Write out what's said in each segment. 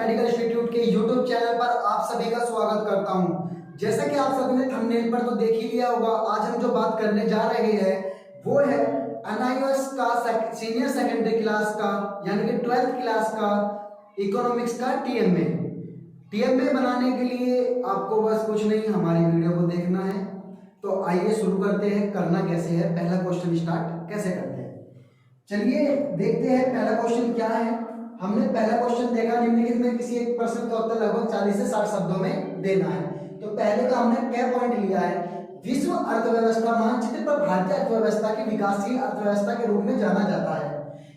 Medical institute के YouTube channel पर आप सभी का स्वागत करता हूं। जैसा कि आप सभी ने थंबनेल पर तो देख ही लिया होगा, आज हम जो बात करने जा रहे हैं वो है एनआईओएस का सीनियर सेकेंडरी क्लास का यानी कि 12th क्लास का इकोनॉमिक्स का टीएमए। टीएमए बनाने के लिए आपको बस कुछ नहीं, हमारी वीडियो को देखना है। तो आइए शुरू करते हैं। करना कैसे है, पहला क्वेश्चन स्टार्ट कैसे करते हैं, चलिए देखते हैं। पहला क्वेश्चन क्या है। हमने पहला क्वेश्चन देखा, निम्नलिखित में किसी एक प्रश्न का उत्तर लगभग 40 से 60 शब्दों में देना है। तो पहले का हमने क्या पॉइंट लिया है, विश्व अर्थव्यवस्था मानचित्र पर भारतीय अर्थव्यवस्था की विकासशील अर्थव्यवस्था के रूप में जाना जाता है।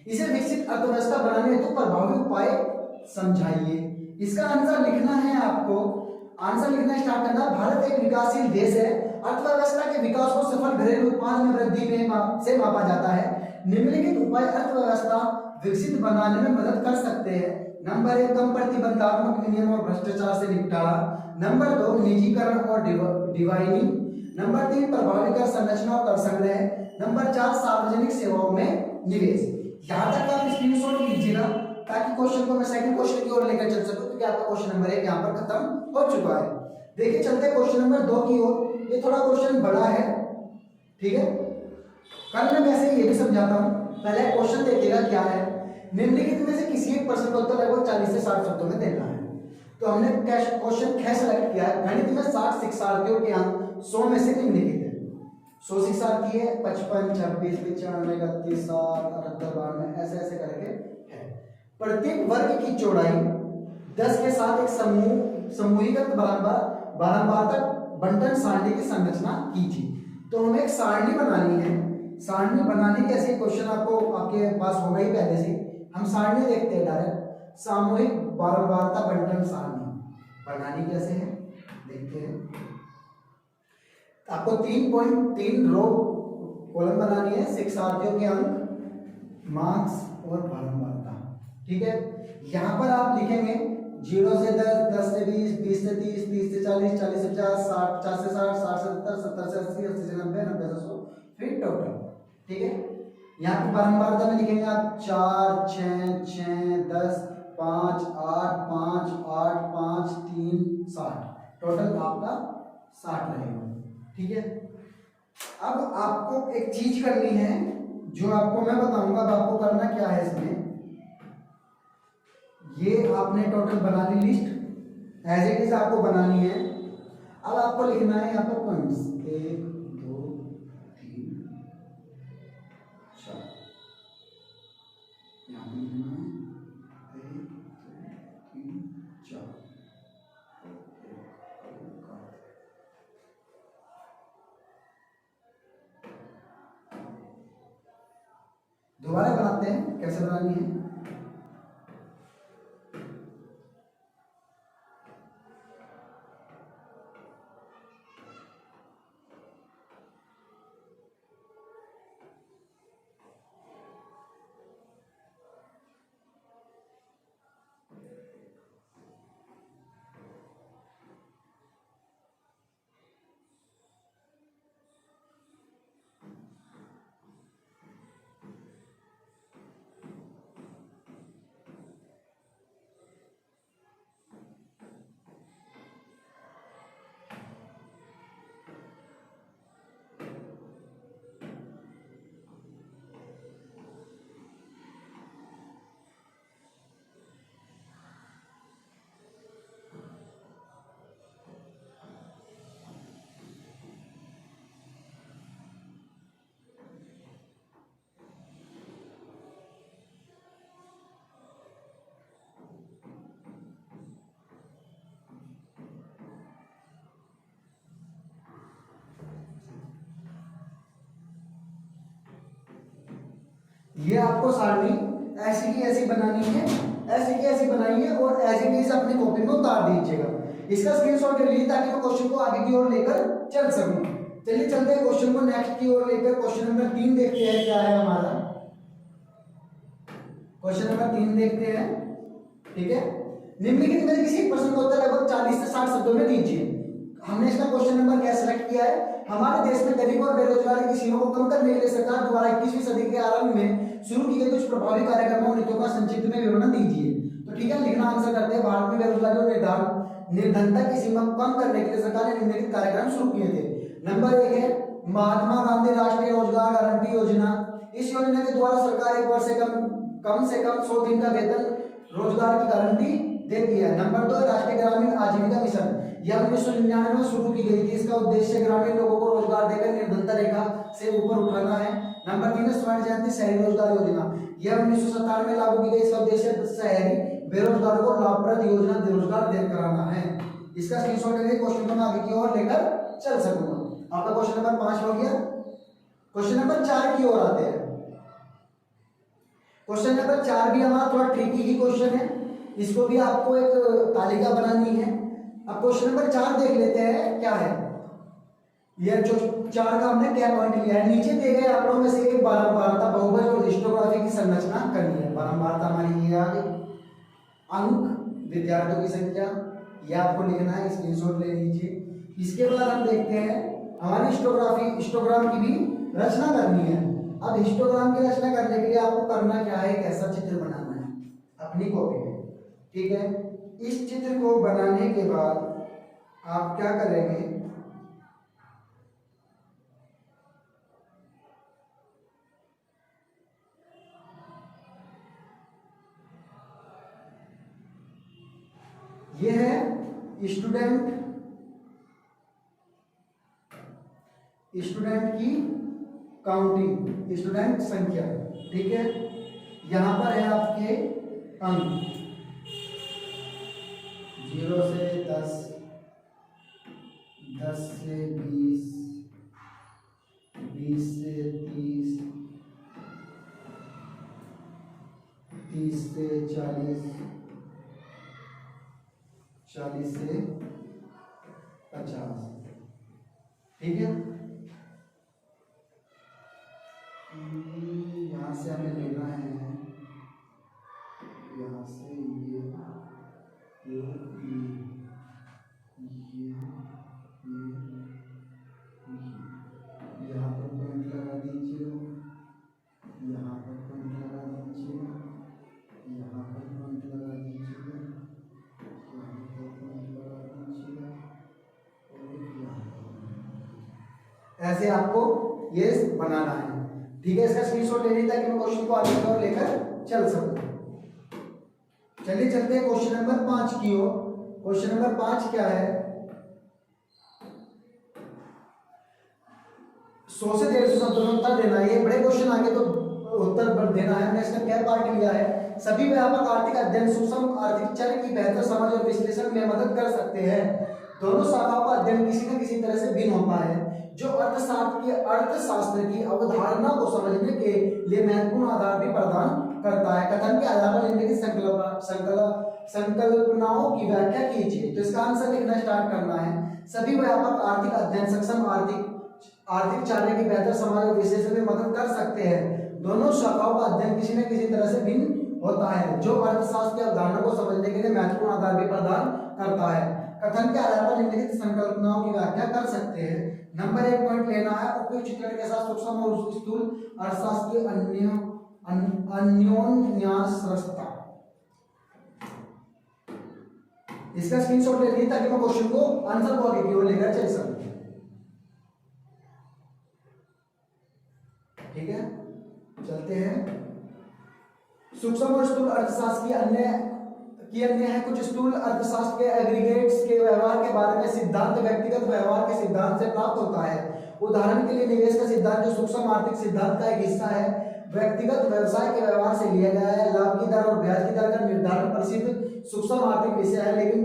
इसे विकसित अर्थव्यवस्था बनाने हेतु प्रभावी उपाय समझाइए। इसका आंसर लिखना है आपको। आंसर लिखना स्टार्ट करना। भारत एक विकासशील देश है। अर्थव्यवस्था के विकास को सफल घरेलू उत्पाद में वृद्धि से मापा जाता है। निम्नलिखित उपाय अर्थव्यवस्था विकसित बनाने में मदद कर सकते हैं। नंबर 1, कम प्रतिबंधात्मक नियम और भ्रष्टाचार से निपटारा। नंबर 2, निजीकरण और डिवाइडिंग। नंबर 3, प्रभावी कर संरचना और कर संग्रह। नंबर 4, सार्वजनिक सेवाओं में निवेश। यहाँ तक आप स्क्रीनशॉट लीजिएगा ताकि क्वेश्चन को मैं सेकंड क्वेश्चन की ओर लेकर चल सकूं, क्योंकि आपका क्वेश्चन नंबर 1 यहाँ पर खत्म हो चुका है। देखिए चलते हैं क्वेश्चन नंबर 2 की ओर। ये थोड़ा क्वेश्चन बड़ा है, ठीक है। कल मैं वैसे ये भी समझाता हूँ, पहले क्वेश्चन देखिएगा क्या है। निम्नलिखित में से किसी एक प्रश्न का उत्तर लगभग 40 से 60 शब्दों में देना है। तो हमने क्वेश्चन ख सेलेक्ट किया है। गणित में 60 शिक्षार्थियों के अंक 100 में से निम्नलिखित है। 100 शिक्षार्थी है, 55, 26, 95, 31, 60, 78, 92 ऐसे ऐसे करके है। प्रत्येक वर्ग की चौड़ाई 10 के साथ एक समूहीगत बारंबारता बंटन सारणी की संरचना कीजिए। तो हमें एक सारणी बनानी है। सारणी बनाने के ऐसे क्वेश्चन आपके पास होगा ही पहले से। हम सारणी देखते हैं डायरेक्ट। सामूहिक बारंबारता बंटन सारणी बनानी कैसे है देखते हैं। आपको 3.3 रो कॉलम बनानी है। शिक्षार्थियों के अंक, मार्क्स और बारंबारता, ठीक है। यहां पर आप लिखेंगे 0 से 10, 10 से 20, 20 से 30, 30 से 40, 40 से 50, 50 से 60, 60 से 70, 70 से 80, 80 से 90, 90 से 100, फिर टोटल, ठीक है। यहाँ पे बारंबारता में लिखेंगे आप 4, 6, 6, 10, 5, 8, 5, 8, 5, 3, 60। टोटल आपका 60 रहेगा, ठीक है। अब आपको एक चीज करनी है जो आपको मैं बताऊंगा। अब आपको करना क्या है इसमें, ये आपने टोटल बना ली लिस्ट, एज इट इज आपको बनानी है। अब आपको लिखना है यहाँ पर पॉइंट्स 1, 2, 3, 4। यहाँ पे लिखना है 1, 2, 3, 4। दोबारा बनाते हैं, कैसे बनानी है। ये आपको सारणी ऐसी की ऐसी बनानी है, ऐसी की ऐसी बनाई है और एज इट इज अपनी कॉपी में उतार दीजिएगा। इसका स्क्रीनशॉट ले लीजिए ताकि मैं क्वेश्चन को आगे की ओर लेकर चल सकूं। चलिए चलते हैं क्वेश्चन को नेक्स्ट की ओर लेकर। क्वेश्चन नंबर 3 देखते हैं क्या है हमारा। क्वेश्चन नंबर 3 देखते हैं, ठीक है। निम्नलिखित में किसी प्रश्न का उत्तर लगभग 40 से 60 शब्दों में दीजिए। हमने इसका क्वेश्चन नंबर क्या सेलेक्ट किया है, हमारे देश में गरीब और बेरोजगारी की सीमा को कम करने के लिए सरकार द्वारा 21वीं सदी के आरंभ में शुरू की गई कुछ प्रभावी कार्यक्रमों और नीतियों का संक्षिप्त में विवरण दीजिए। तो तो ठीक है, लिखना आंसर करते हैं। भारत में बेरोजगारी और निर्धनता की सीमा को कम करने के लिए सरकार ने निम्नलिखित कार्यक्रम शुरू किए थे। नंबर 1 है महात्मा गांधी राष्ट्रीय रोजगार गारंटी योजना। इस योजना के द्वारा सरकार एक वर्ष से कम 100 दिन का वेतन रोजगार की गारंटी देती है। नंबर 2 राष्ट्रीय ग्रामीण आजीविका मिशन। यह 1999 में शुरू की गई थी। इसका उद्देश्य ग्रामीण लोगों को रोजगार देकर निर्धनता रेखा से ऊपर उठाना है। नंबर 3 है स्वर्ण जयंती शहरी रोजगार योजना। यह 1997 में लागू की गई। इसका उद्देश्य शहरी बेरोजगारों को लाभप्रद योजना रोजगार दे कराना है। इसका स्क्रीनशॉट लेके क्वेश्चन को मैं आगे की ओर लेकर चल सकूंगा। आपका क्वेश्चन नंबर 5 हो गया। क्वेश्चन नंबर 4 की ओर आते हैं। क्वेश्चन नंबर 4 भी हमारा थोड़ा ट्रिकी ही क्वेश्चन है। इसको भी आपको एक तालिका बनानी है। अब क्वेश्चन नंबर 4 देख लेते हैं क्या है। यह जो 4 का हमने क्या पॉइंट लिया है, नीचे दिए गए आंकड़ों में से एक बारंबारता बहुभुज और हिस्टोग्राफी की संरचना करनी है। बारंबारता हमारी ये आ गई। अंक विद्यार्थियों की संख्या यह आपको लिखना है, स्क्रीनशॉट ले लीजिए। इसके बाद हम देखते हैं हमारी हिस्टोग्राम की भी रचना करनी है। अब हिस्टोग्राम की रचना करने के लिए आपको करना क्या है, एक ऐसा चित्र बनाना है अपनी कॉपी में, ठीक है। इस चित्र को बनाने के बाद आप क्या करेंगे, ये है स्टूडेंट की काउंटिंग, स्टूडेंट संख्या, ठीक है। यहां पर है आपके अंक 0 से 10, 10 से 20, 20 से 30, 30 से 40, 40 से 50, ठीक है। यहाँ से हमें लेना है, यहाँ से ये यहाँ पर पॉइंट लगा दीजिए, यहाँ पर पॉइंट लगा दीजिए, यहाँ पर पॉइंट लगा दीजिए, यहाँ पर पॉइंट लगा दीजिए और यहाँ पर। ऐसे आपको ये बनाना है, ठीक है। इसका स्क्रीनशॉट ले लीजिए ताकि मैं क्वेश्चन को आगे की ओर लेकर चल सकूं। चलिए चलते हैं क्वेश्चन नंबर 5 की ओर। क्वेश्चन नंबर 5 क्या है, 100 से 150 शब्दों में उत्तर देना है। ये बड़े क्वेश्चन आगे तो उत्तर देना है। हमने इसका क्या पार्ट लिया है, सभी व्यापक आर्थिक अध्ययन सूक्ष्म आर्थिक चर की बेहतर समझ और विश्लेषण में मदद कर सकते हैं। दोनों शाखाओं का अध्ययन किसी न किसी तरह से भिन्न होता है, जो अर्थशास्त्र की अवधारणा को समझने के लिए महत्वपूर्ण आधार भी प्रदान करता है। कथन के आधार पर निम्नलिखित संकल्पनाओं की व्याख्या कीजिए। तो इसका आंसर लिखना स्टार्ट करना है। सभी व्यापक आर्थिक अध्ययन सक्षम आर्थिक चार्य की बेहतर समझ और विश्लेषण में मदद कर सकते हैं। दोनों शाखाओं का अध्ययन किसी न किसी तरह से भिन्न होता है, जो अर्थशास्त्र की अवधारणा को समझने के लिए महत्वपूर्ण आधार भी प्रदान करता है। कथन के आधार पर निम्नलिखित संकल्पनाओं की व्याख्या कर सकते हैं। नंबर 1 पॉइंट लेना है, उपयुक्त चित्रण के साथ सूक्ष्म और स्थूल अर्थशास्त्र की अन्योन्याश्रयता। इसका स्क्रीनशॉट ले लीजिए ताकि मैं क्वेश्चन को आंसर को आगे की ओर लेकर चल सकूं, ठीक है। चलते हैं। सूक्ष्म और स्थूल अर्थशास्त्र की अन्य है। कुछ स्थूल अर्थशास्त्र के एग्रीगेट्स के व्यवहार के बारे में सिद्धांत व्यक्तिगत व्यवहार के सिद्धांत से प्राप्त होता है। उदाहरण के लिए निवेश का सिद्धांत, जो सूक्ष्म आर्थिक सिद्धांत का एक हिस्सा है, व्यक्तिगत व्यवसाय के व्यवहार से लिया गया है। लाभ की दर और ब्याज की दर का निर्धारण प्रसिद्ध सूक्ष्म आर्थिक विषय है, लेकिन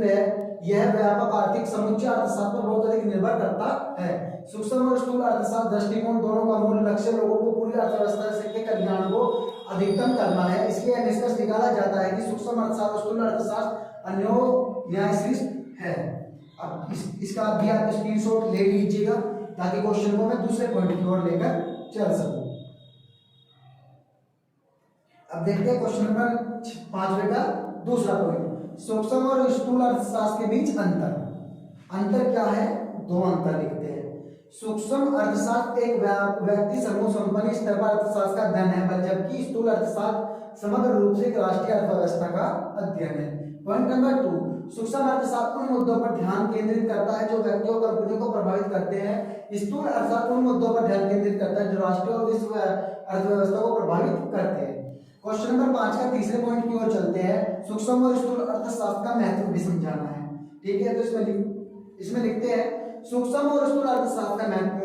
यह व्यापक आर्थिक समुच्चय अर्थशास्त्र पर बहुत अधिक निर्भर करता है। सूक्ष्म और स्थूल अर्थशास्त्र दृष्टिकोण दोनों का मूल लक्ष्य लोगों को पूरी अर्थव्यवस्था के कल्याण को अधिकतम करना है। इसलिए निष्कर्ष निकाला जाता है कि सूक्ष्म अर्थशास्त्र और स्थूल अर्थशास्त्र अन्योन्याश्रित है। अब इसका भी आप स्क्रीनशॉट ले लीजिएगा ताकि क्वेश्चन को मैं दूसरे पॉइंट की ओर लेकर चल सकूं। अब देखते हैं क्वेश्चन नंबर 5 का दूसरा पॉइंट, सूक्ष्म और स्थूल अर्थशास्त्र के बीच अंतर क्या है, 2 अंतर लिखते हैं। सूक्ष्म अर्थशास्त्र एक व्यक्ति समूह संपन्न स्तर पर अर्थशास्त्र का अध्ययन है, जबकि स्थूल अर्थशास्त्र समग्र रूप से एक राष्ट्रीय अर्थव्यवस्था का अध्ययन है। पॉइंट नंबर 2, सूक्ष्म अर्थशास्त्र उन मुद्दों पर ध्यान केंद्रित करता है जो व्यक्तियों और कंपनियों को प्रभावित करते हैं। स्थूल अर्थशास्त्र उन मुद्दों पर ध्यान केंद्रित करता है जो राष्ट्रीय और विश्व अर्थव्यवस्था को प्रभावित करते हैं। क्वेश्चन नंबर 5 का तीसरे पॉइंट की ओर चलते हैं। सूक्ष्म और स्थूल अर्थशास्त्र का महत्व भी समझाना है। ठीक है, तो इसमें लिखते हैं सूक्ष्म और स्थूल अर्थशास्त्र का महत्व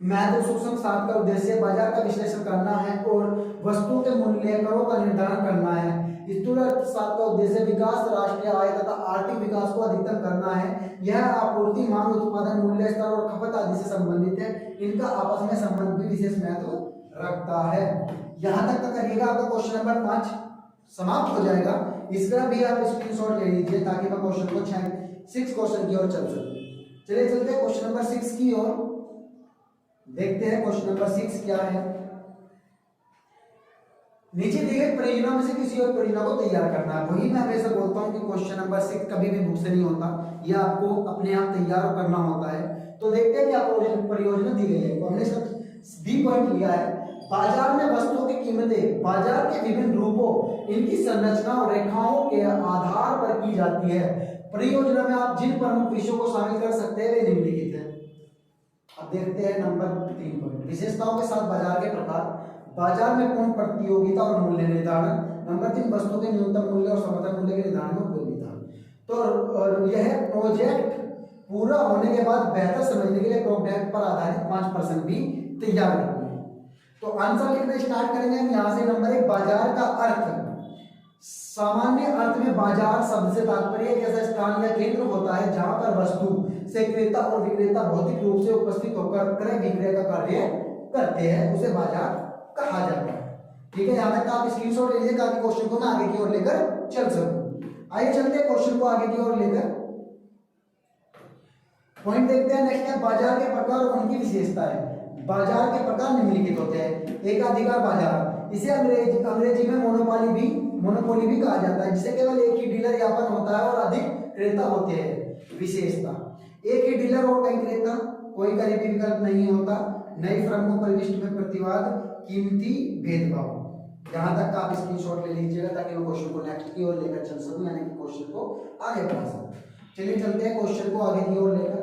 सूक्ष्म अर्थशास्त्र का उद्देश्य बाजार का विश्लेषण करना है और वस्तु के मूल्यांकनों का निर्धारण करना है। स्थूल अर्थशास्त्र का उद्देश्य विकास, राष्ट्रीय आय तथा आर्थिक विकास को अधिकतम करना है। यह आपूर्ति, मांग, उत्पादन, मूल्य स्तर और खपत आदि से संबंधित है। इनका आपस में संबंध भी विशेष महत्व रखता है। यहां तक का करिएगा, आपका क्वेश्चन नंबर 5 समाप्त हो जाएगा। इसका भी आप स्क्रीनशॉट ले लीजिए ताकि मैं क्वेश्चन को 6 क्वेश्चन की ओर चल सकूं। चलिए चलते हैं क्वेश्चन नंबर 6 की ओर। देखते हैं क्वेश्चन नंबर 6 क्या है। नीचे दी गई परियोजना में से किसी और परियोजना को तैयार करना है। वही मैं हमेशा बोलता हूं कि क्वेश्चन नंबर 6 कभी भी बुक से नहीं होता, यह आपको अपने आप तैयार करना होता है। तो देखते हैं क्या परियोजना दी गई है। तो हमने इसका बी पॉइंट लिया है, बाजार में वस्तुओं की कीमतें बाजार के विभिन्न रूपों, इनकी संरचना और रेखाओं के आधार पर की जाती है। परियोजना में आप जिन प्रमुख विषयों को शामिल कर सकते हैं वे निम्नलिखित है। अब देखते हैं नंबर 3 पॉइंट, विशेषताओं के साथ बाजार के प्रकार, बाजार में पूर्ण प्रतियोगिता और मूल्य निर्धारण। नंबर 3, वस्तु के न्यूनतम मूल्य और समर्थन मूल्य के निर्धारण में उपयोगिता। तो यह प्रोजेक्ट पूरा होने के बाद बेहतर समझने के लिए प्रोजेक्ट पर आधारित 5% भी तैयार करना है। तो आंसर लिखना स्टार्ट करेंगे हम यहाँ से। नंबर 1, बाजार का अर्थ। सामान्य अर्थ में बाजार शब्द से तात्पर्य एक ऐसा स्थान या केंद्र होता है जहां पर वस्तु से क्रेता और विक्रेता भौतिक रूप से उपस्थित होकर क्रय विक्रय का कार्य करते हैं, उसे बाजार कहा जाता है। ठीक है, यहाँ तक आप स्क्रीनशॉट ले लीजिए ताकि क्वेश्चन को मैं आगे की ओर लेकर चल सकूं। आइए चलते हैं क्वेश्चन को आगे की ओर लेकर। पॉइंट देखते हैं नेक्स्ट है, बाजार के प्रकार और उनकी विशेषताएं। बाजार के प्रकार निम्नलिखित होते हैं। एकाधिकार बाजार, इसे अंग्रेजी में मोनोपोली भी कहा जाता है, जिसे केवल एक ही डीलर यापन होता है और अधिक क्रेता होते हैं। विशेषता, एक ही डीलर और कई क्रेता, कोई करीबी विकल्प नहीं होता, नई फर्म को परिविष्ट में प्रतिवाद, कीमती भेदभाव। यहां तक आप स्क्रीनशॉट ले लीजिएगा ताकि मैं क्वेश्चन को नेक्स्ट की ओर लेकर चल सकूं, यानी कि क्वेश्चन को आगे बढ़ा सकूं। चलिए चलते हैं क्वेश्चन को आगे की ओर लेकर।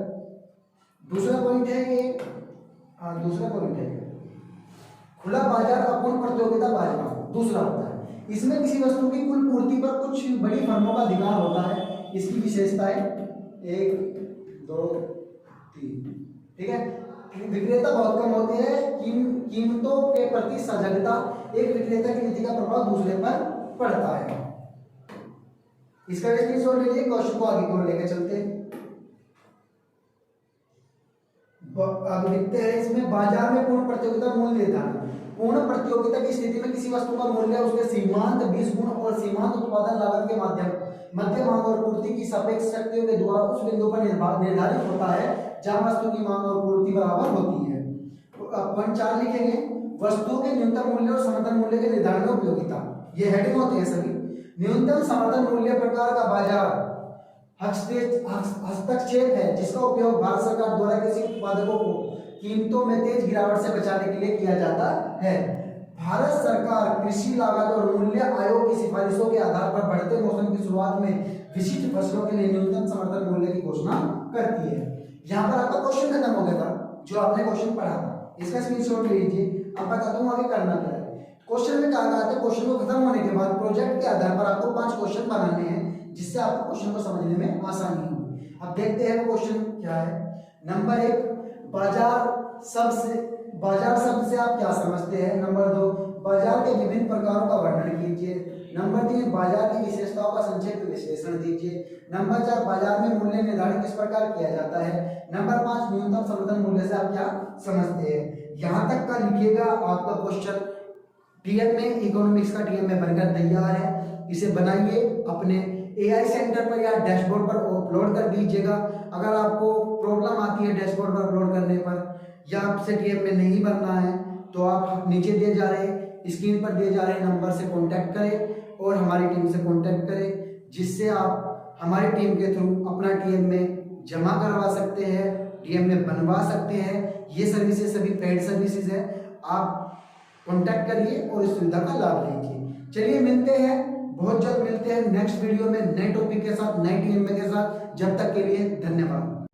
दूसरा पॉइंट है खुला बाजार, अपूर्ण प्रतियोगिता बाजार दूसरा होता है। इसमें किसी वस्तु की कुल पूर्ति पर कुछ बड़ी फर्मों का अधिकार होता है। इसकी विशेषताएं 1, 2, 3। ठीक है, विक्रेता बहुत कम होती है, कीमतों के प्रति सजगता, एक विक्रेता की नीति का प्रभाव दूसरे पर पड़ता है। इसका स्क्रीनशॉट ले लीजिए, क्वेश्चन को आगे की ओर लेकर चलते हैं। अब लिखते हैं इसमें, बाजार में पूर्ण प्रतियोगिता मूल्य निर्धारण। पूर्ण प्रतियोगिता की स्थिति में किसी वस्तु का मूल्य उसके सीमांत 20 गुण और सीमांत उत्पादन लागत के मध्य मांग और पूर्ति की सापेक्ष शक्तियों के द्वारा उस बिंदु पर निर्धारित होता है जहां वस्तु की मांग और पूर्ति बराबर होती है। पॉइंट 4 लिखेंगे, वस्तुओं के न्यूनतम मूल्य और समर्थन मूल्य के निर्धारण में उपयोगिता। ये हेडिंग होते हैं सभी। न्यूनतम समर्थन मूल्य प्रकार का बाजार हस्तक्षेप है जिसका उपयोग भारत सरकार द्वारा कृषि उत्पादकों को कीमतों में तेज गिरावट से बचाने के लिए किया जाता है। भारत सरकार कृषि लागत और मूल्य आयोग की सिफारिशों के आधार पर बढ़ते मौसम की शुरुआत में विशिष्ट फसलों के लिए न्यूनतम समर्थन मूल्य की घोषणा करती है। यहाँ पर आपका क्वेश्चन खत्म हो गया था, जो आपने क्वेश्चन पढ़ा था, इसका स्क्रीनशॉट ले लीजिए। अब मैं कहता हूँ आगे करना क्या है। क्वेश्चन में कहा गया था क्वेश्चन को खत्म होने के बाद प्रोजेक्ट के आधार पर आपको 5 क्वेश्चन बनाने हैं जिससे आपको क्वेश्चन को समझने में आसानी होगी। अब देखते हैं वो क्वेश्चन क्या है। नंबर 1, बाजार शब्द से आप क्या समझते हैं। नंबर 2, बाजार के विभिन्न प्रकारों का वर्णन कीजिए। नंबर 3, बाजार की विशेषताओं का संक्षिप्त विश्लेषण दीजिए। नंबर 4, बाजार में मूल्य निर्धारण किस प्रकार किया जाता है। नंबर 5, न्यूनतम समर्थन मूल्य से आप क्या समझते हैं। यहाँ तक का लिखिएगा। आपका क्वेश्चन टीएम में, इकोनॉमिक्स का टीएम में बनकर तैयार है। इसे बनाइए, अपने एआई सेंटर पर या डैशबोर्ड पर अपलोड कर दीजिएगा। अगर आपको प्रॉब्लम आती है डैशबोर्ड पर अपलोड करने पर या आपसे टीएम में नहीं बनना है तो आप नीचे दिए जा रहे स्क्रीन पर दिए जा रहे नंबर से कांटेक्ट करें और हमारी टीम से कांटेक्ट करें, जिससे आप हमारी टीम के थ्रू अपना टीएम में जमा करवा सकते हैं, टीएम में बनवा सकते हैं। ये सर्विसेज सभी पेड सर्विसेज है। आप कॉन्टैक्ट करिए और इस सुविधा का लाभ लीजिए। चलिए मिलते हैं, बहुत जल्द मिलते हैं नेक्स्ट वीडियो में नए टॉपिक के साथ, नए टीम के साथ। जब तक के लिए धन्यवाद।